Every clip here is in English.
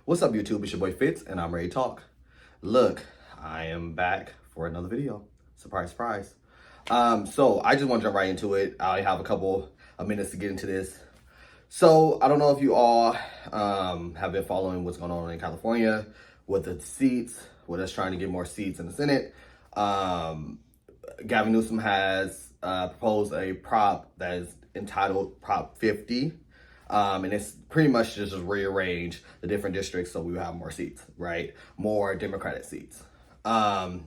What's up, YouTube? It's your boy Fitz, and I'm ready to talk. Look, I am back for another video. Surprise, surprise. So I just want to jump right into it. I have a couple of minutes to get into this. So I don't know if you all have been following what's going on in California with the seats, with us trying to get more seats in the Senate. Gavin Newsom has proposed a prop that is entitled Prop 50. And it's pretty much just rearrange the different districts so we will have more seats, right? More Democratic seats. I'm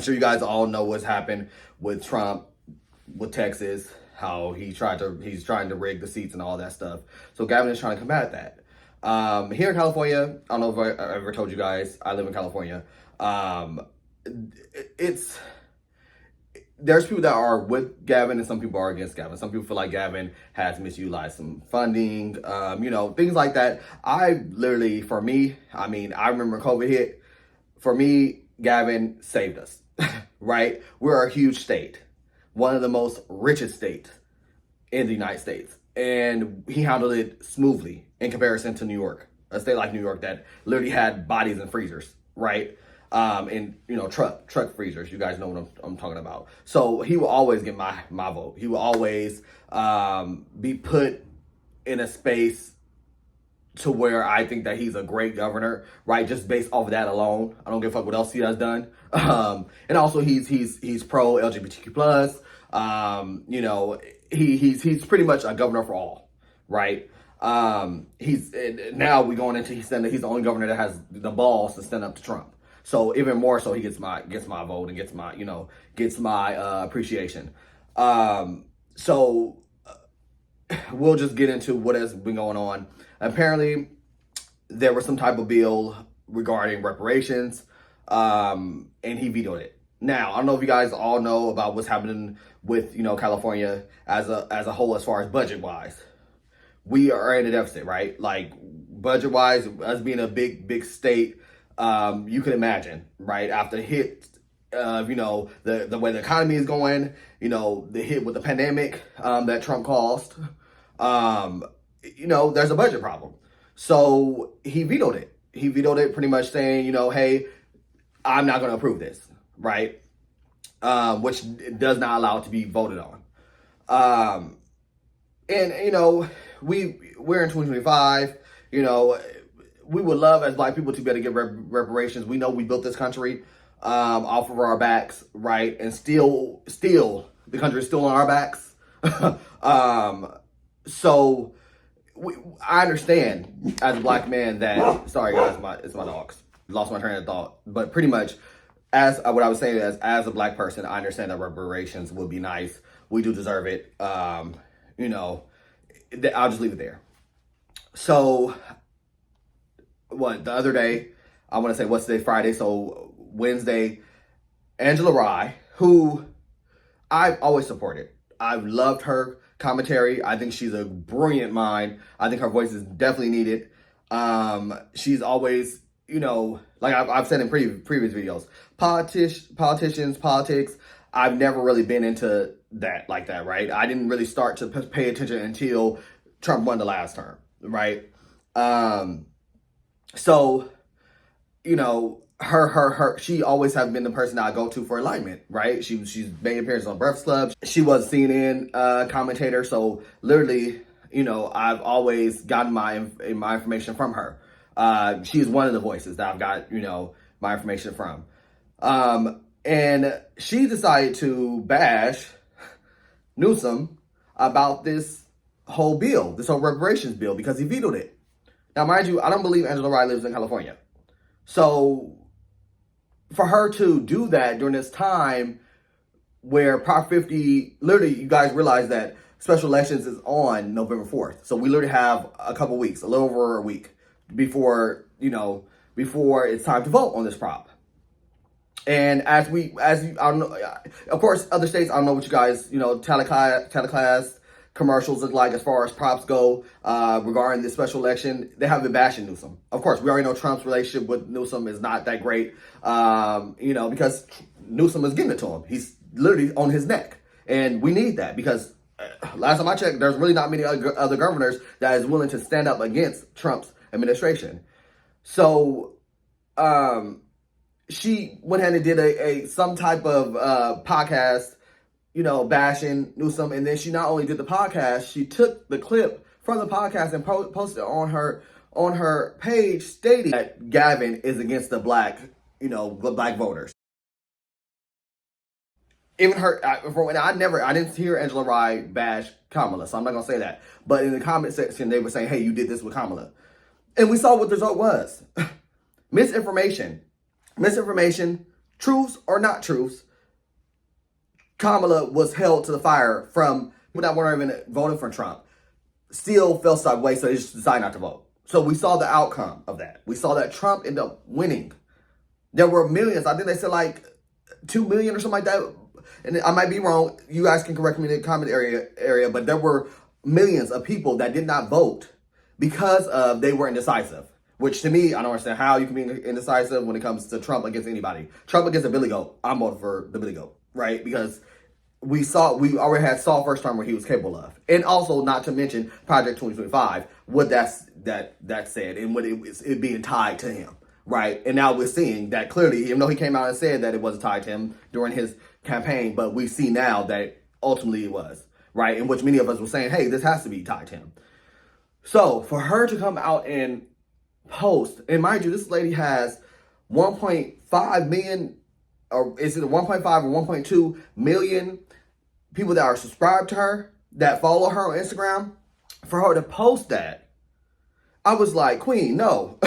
sure you guys all know what's happened with Trump, with Texas, how he's trying to rig the seats and all that stuff. So Gavin is trying to combat that. Here in California, I don't know if I ever told you guys, I live in California. There's people that are with Gavin and some people are against Gavin. Some people feel like Gavin has misused some funding, things like that. I literally, for me, I remember COVID hit. For me, Gavin saved us, right? We're a huge state, one of the most richest states in the United States. And he handled it smoothly in comparison to New York, a state like New York that literally had bodies in freezers, right? And truck freezers. You guys know what I'm talking about. So he will always get my vote. He will always be put in a space to where I think that he's a great governor, right? Just based off of that alone. I don't give a fuck what else he has done. And also he's pro LGBTQ plus. He's pretty much a governor for all, right? He's saying that he's the only governor that has the balls to stand up to Trump. So even more so, he gets my vote and gets my appreciation. So we'll just get into what has been going on. Apparently, there was some type of bill regarding reparations, and he vetoed it. Now, I don't know if you guys all know about what's happening with California as a whole as far as budget wise. We are in a deficit, right? Like budget wise, us being a big state. You can imagine, right? After the hit of, the way the economy is going, the hit with the pandemic that Trump caused, there's a budget problem. So he vetoed it. He vetoed it pretty much saying, hey, I'm not going to approve this, right? Which does not allow it to be voted on. We're in 2025, we would love as Black people to be able to get reparations. We know we built this country off of our backs, right? And still, the country is still on our backs. So I understand as a Black man that, sorry guys, it's my dogs. Lost my train of thought. But pretty much, as what I was saying is, as a Black person, I understand that reparations would be nice. We do deserve it. I'll just leave it there. So, the other day, I want to say, what's today, Friday? So Wednesday, Angela Rye, who I've always supported. I've loved her commentary. I think she's a brilliant mind. I think her voice is definitely needed. She's always, like I've said in previous videos, politics, I've never really been into that like that, right? I didn't really start to pay attention until Trump won the last term, right? So, she always has been the person I go to for alignment, right? She's made appearances on Breakfast Club. She was a CNN commentator. So literally, I've always gotten my information from her. She's one of the voices that I've got, my information from. And she decided to bash Newsom about this whole reparations bill, because he vetoed it. Now, mind you, I don't believe Angela Rye lives in California. So for her to do that during this time where Prop 50, literally, you guys realize that special elections is on November 4th. So we literally have a couple weeks, a little over a week before it's time to vote on this prop. And as you, I don't know, of course, other states, I don't know what you guys, telecast commercials look like as far as props go regarding this special election. They have been bashing Newsom. Of course, we already know Trump's relationship with Newsom is not that great, because Newsom is giving it to him. He's literally on his neck. And we need that because last time I checked, there's really not many other governors that is willing to stand up against Trump's administration. So she went ahead and did a some type of podcast, bashing Newsom, and then she not only did the podcast, she took the clip from the podcast and posted on her page stating that Gavin is against the black voters. Even her, I didn't hear Angela Rye bash Kamala, so I'm not gonna say that. But in the comment section, they were saying, "Hey, you did this with Kamala," and we saw what the result was: misinformation, truths or not truths. Kamala was held to the fire from people that weren't even voting for Trump. Still felt sideways, so they just decided not to vote. So we saw the outcome of that. We saw that Trump ended up winning. There were millions. I think they said like 2 million or something like that. And I might be wrong. You guys can correct me in the comment area. But there were millions of people that did not vote because of they were indecisive. Which to me, I don't understand how you can be indecisive when it comes to Trump against anybody. Trump against a Billy Goat. I'm voting for the Billy Goat, right? Because we already saw first term where he was capable of. And also, not to mention Project 2025, what that said and what it being tied to him. Right. And now we're seeing that clearly, even though he came out and said that it wasn't tied to him during his campaign, but we see now that ultimately it was. Right. In which many of us were saying, hey, this has to be tied to him. So for her to come out and post, and mind you, this lady has 1.5 million, or is it 1.5 or 1.2 million people that are subscribed to her, that follow her on Instagram. For her to post that, I was like, Queen, no.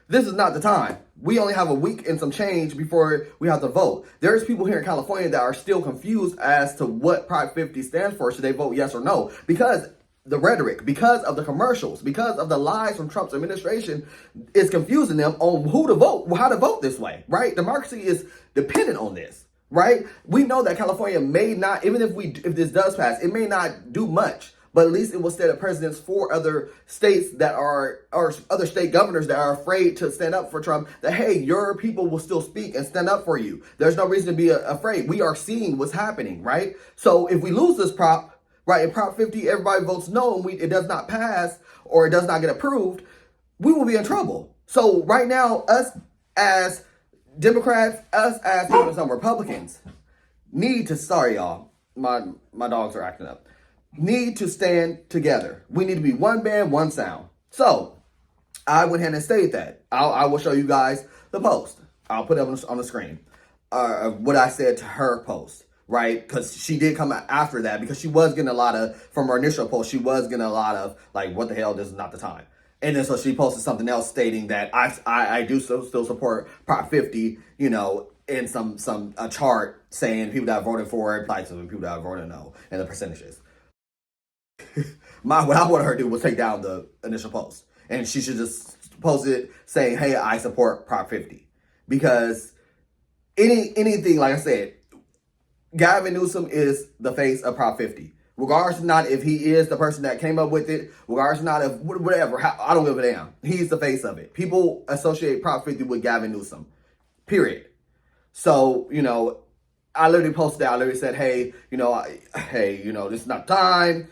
This is not the time. We only have a week and some change before we have to vote. There's people here in California that are still confused as to what Prop 50 stands for. Should they vote yes or no? Because the rhetoric, because of the commercials, because of the lies from Trump's administration is confusing them on who to vote, how to vote this way, right? Democracy is dependent on this, right? We know that California may not, even if this does pass, it may not do much. But at least it will set a precedence for other states that are, or other state governors that are afraid to stand up for Trump, that, hey, your people will still speak and stand up for you. There's no reason to be afraid. We are seeing what's happening, right? So if we lose this prop, right, in Prop 50, everybody votes no, and it does not pass or it does not get approved, we will be in trouble. So right now, us as Democrats, us as even some Republicans need to, sorry y'all, my dogs are acting up. Need to stand together. We need to be one band, one sound. So I went ahead and stated that. I will show you guys the post. I'll put it on the screen. What I said to her post, right? Because she did come after that, because she was getting a lot of, from her initial post, she was getting a lot of like, what the hell, this is not the time. And then so she posted something else stating that I do still support Prop 50, in a chart saying people that voted for it applies to people that voted no and the percentages. What I wanted her to do was take down the initial post, and she should just post it saying, hey, I support Prop 50. Because anything, like I said, Gavin Newsom is the face of Prop 50. Regardless of not if he is the person that came up with it, regardless of not if whatever, I don't give a damn. He's the face of it. People associate Prop 50 with Gavin Newsom, period. So, I literally posted that. I literally said, hey, this is not time.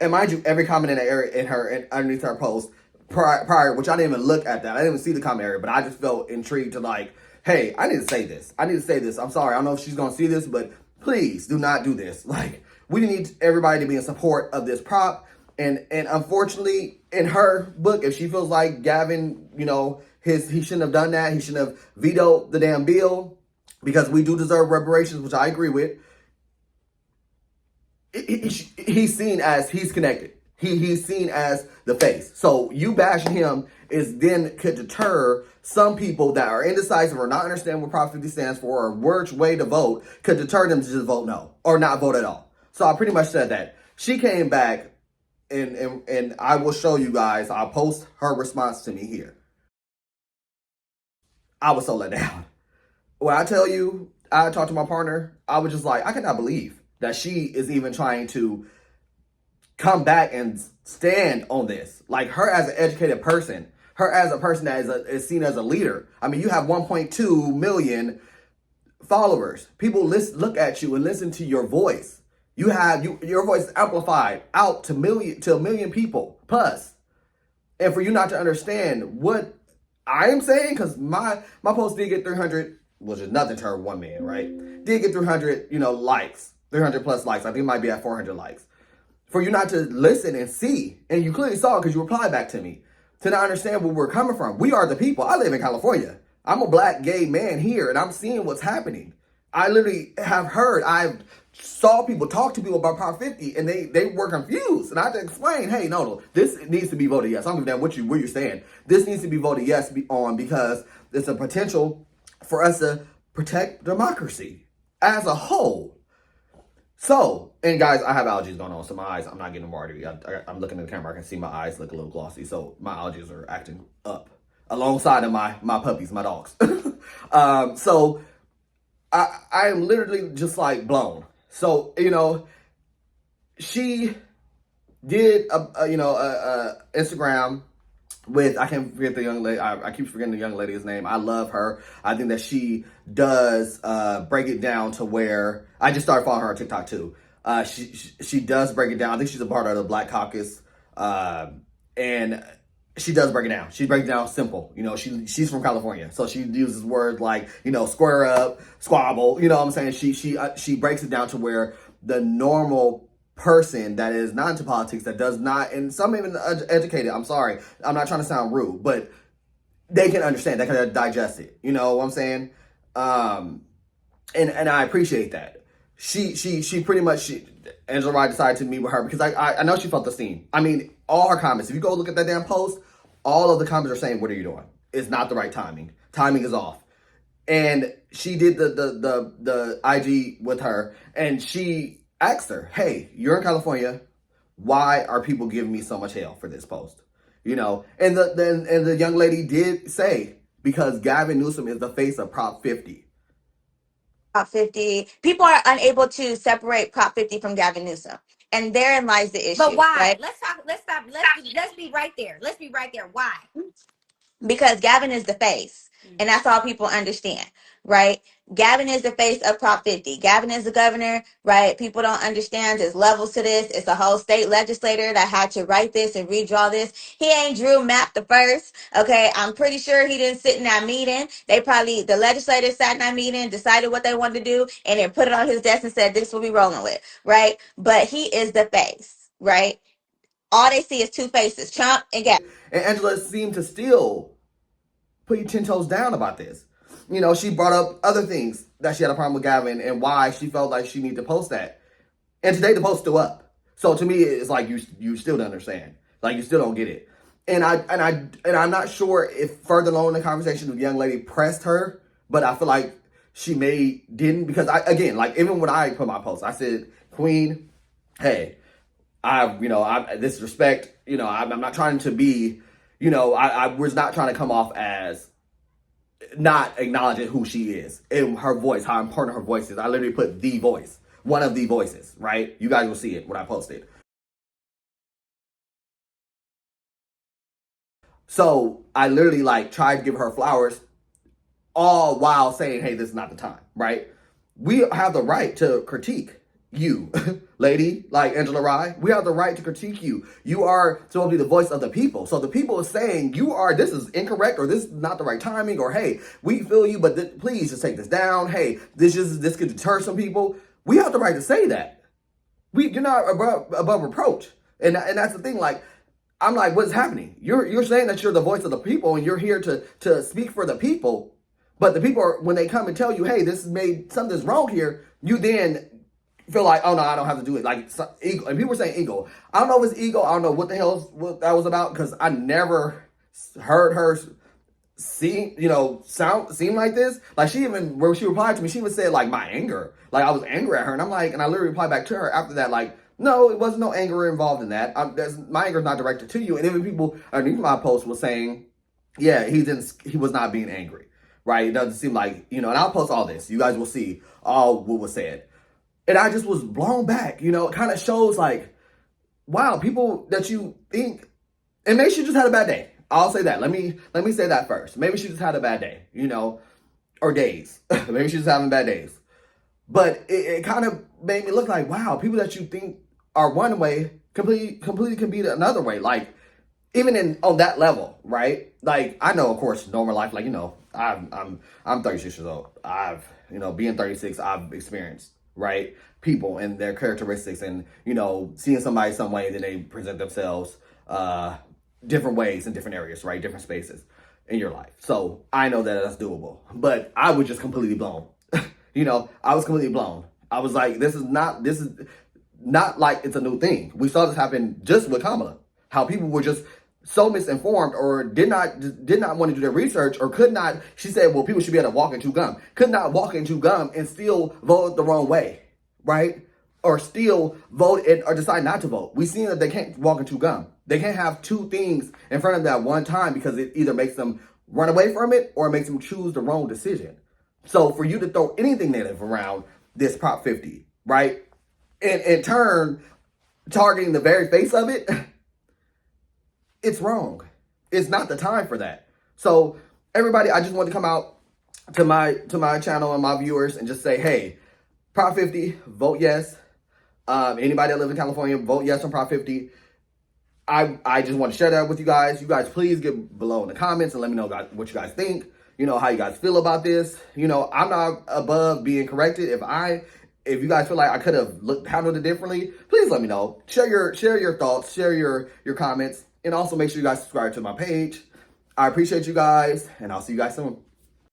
And mind you, every comment in the area underneath her post prior, which I didn't even look at that. I didn't even see the comment area, but I just felt intrigued to like, hey, I need to say this. I'm sorry. I don't know if she's going to see this, but please do not do this. Like, we need everybody to be in support of this prop. And unfortunately, in her book, if she feels like Gavin, he shouldn't have done that. He shouldn't have vetoed the damn bill, because we do deserve reparations, which I agree with. He's seen as he's connected. He's seen as the face. So you bashing him could deter some people that are indecisive or not understand what Prop 50 stands for or which way to vote, could deter them to just vote no or not vote at all. So I pretty much said that. She came back and I will show you guys. I'll post her response to me here. I was so let down. When I tell you, I talked to my partner, I was just like, I cannot believe that she is even trying to come back and stand on this. Like, her as an educated person, her as a person that is seen as a leader. I mean, you have 1.2 million followers. People look at you and listen to your voice. Your voice is amplified out to a million people plus. And for you not to understand what I am saying, because my post did get 300, which is nothing to her one man, right? Did get 300, likes, 300 plus likes. I think it might be at 400 likes. For you not to listen and see, and you clearly saw it because you replied back to me, to not understand where we're coming from. We are the people. I live in California. I'm a black gay man here, and I'm seeing what's happening. I literally have heard, I've saw people talk to people about Prop 50, and they were confused. And I had to explain, hey, no, this needs to be voted yes. I don't give a damn what you're saying. This needs to be voted yes on because there's a potential for us to protect democracy as a whole. So, and guys, I have allergies going on, so my eyes, I'm not getting watery. I'm looking at the camera, I can see my eyes look a little glossy, so my allergies are acting up alongside of my puppies, my dogs. So I am literally just like blown. So, she did a Instagram with, I can't forget the young lady. I keep forgetting the young lady's name. I love her. I think that she does break it down to where I just started following her on TikTok too. She does break it down. I think she's a part of the Black Caucus, and she does break it down. She breaks it down simple. She's from California, so she uses words like square up, squabble. You know what I'm saying? She breaks it down to where the normal person that is not into politics, that does not, and some even educated, I'm sorry, I'm not trying to sound rude, but they can understand, they can digest it. You know what I'm saying? And I appreciate that. She pretty much, Angela Rye decided to meet with her because I know she felt the steam. I mean, all her comments, if you go look at that damn post, all of the comments are saying, what are you doing? It's not the right timing. Timing is off. And she did the IG with her, and she asked her, hey, you're in California. Why are people giving me so much hell for this post? And the young lady did say, because Gavin Newsom is the face of Prop 50. Prop 50. People are unable to separate Prop 50 from Gavin Newsom. And therein lies the issue. But why? Right? Let's stop. Let's be right there. Let's be right there. Why? Because Gavin is the face. And that's all people understand, right? Gavin is the face of Prop 50. Gavin is the governor, right? People don't understand there's levels to this. It's a whole state legislator that had to write this and redraw this. He ain't drew map the first, okay? I'm pretty sure he didn't sit in that meeting. The legislators sat in that meeting, decided what they wanted to do, and then put it on his desk and said, this is what we rolling with, right? But he is the face, right? All they see is two faces, Trump and Gavin. And Angela seemed to still put you 10 toes down about this. She brought up other things that she had a problem with Gavin and why she felt like she needed to post that. And today the post's still up. So to me, it's like you still don't understand. Like you still don't get it. And I'm not sure if further along in the conversation the young lady pressed her, but I feel like she didn't, because even when I put my post, I said, Queen, hey, this respect, I'm not trying to be, I was not trying to come off as not acknowledging who she is and her voice, how important her voice is. I literally put the voice, one of the voices, right? You guys will see it when I post it. So I literally tried to give her flowers, all while saying, hey, this is not the time, right? We have the right to critique you, lady, like Angela Rye. We have the right to critique you. You are supposed to be the voice of the people. So the people are saying this is incorrect, or this is not the right timing, or hey, we feel you, but please just take this down. Hey, this could deter some people. We have the right to say that. You're not above reproach. And that's the thing, I'm like, what is happening? You're saying that you're the voice of the people and you're here to speak for the people. But the people when they come and tell you, hey, something's wrong here, you then feel like, oh no, I don't have to do it. Ego. And people are saying ego. I don't know if it's ego. I don't know what the hell what that was about, because I never heard her seem like this. When she replied to me, she even said my anger. I was angry at her, and I'm like, and I literally replied back to her after that, no, it wasn't no anger involved in that. My anger is not directed to you. And even people underneath my post were saying, yeah, he was not being angry, right? It doesn't seem like, and I'll post all this. You guys will see all what was said. And I just was blown back. It kind of shows wow, people that you think, and maybe she just had a bad day. I'll say that. Let me say that first. Maybe she just had a bad day, or days. Maybe she's just having bad days. But it kind of made me look like, wow, people that you think are one way completely can be another way. even in on that level, right? Like I know, of course, normal life. Like I'm 36 years old. I've being 36, I've experienced right people and their characteristics, and seeing somebody some way, then they present themselves different ways in different areas, right? Different spaces in your life. So I know that that's doable, but I was just completely blown. I was completely blown. I was like, this is not like it's a new thing. We saw this happen just with Kamala. How people were just so misinformed or did not want to do their research or could not. She said, well, people should be able to walk and chew gum. Could not walk and chew gum and still vote the wrong way, right? Or still vote or decide not to vote. We seen that they can't walk and chew gum. They can't have two things in front of them at one time because it either makes them run away from it or it makes them choose the wrong decision. So for you to throw anything negative around this Prop 50, right? And in turn, targeting the very face of it, it's wrong. It's not the time for that. So everybody, I just want to come out to my channel and my viewers and just say, hey, Prop 50, vote yes. Anybody that lives in California, vote yes on Prop 50. I just want to share that with you guys. You guys, please get below in the comments and let me know what you guys think. How you guys feel about this. I'm not above being corrected. If you guys feel like I could have handled it differently, please let me know. Share your thoughts, share your comments, and also make sure you guys subscribe to my page. I appreciate you guys, and I'll see you guys soon.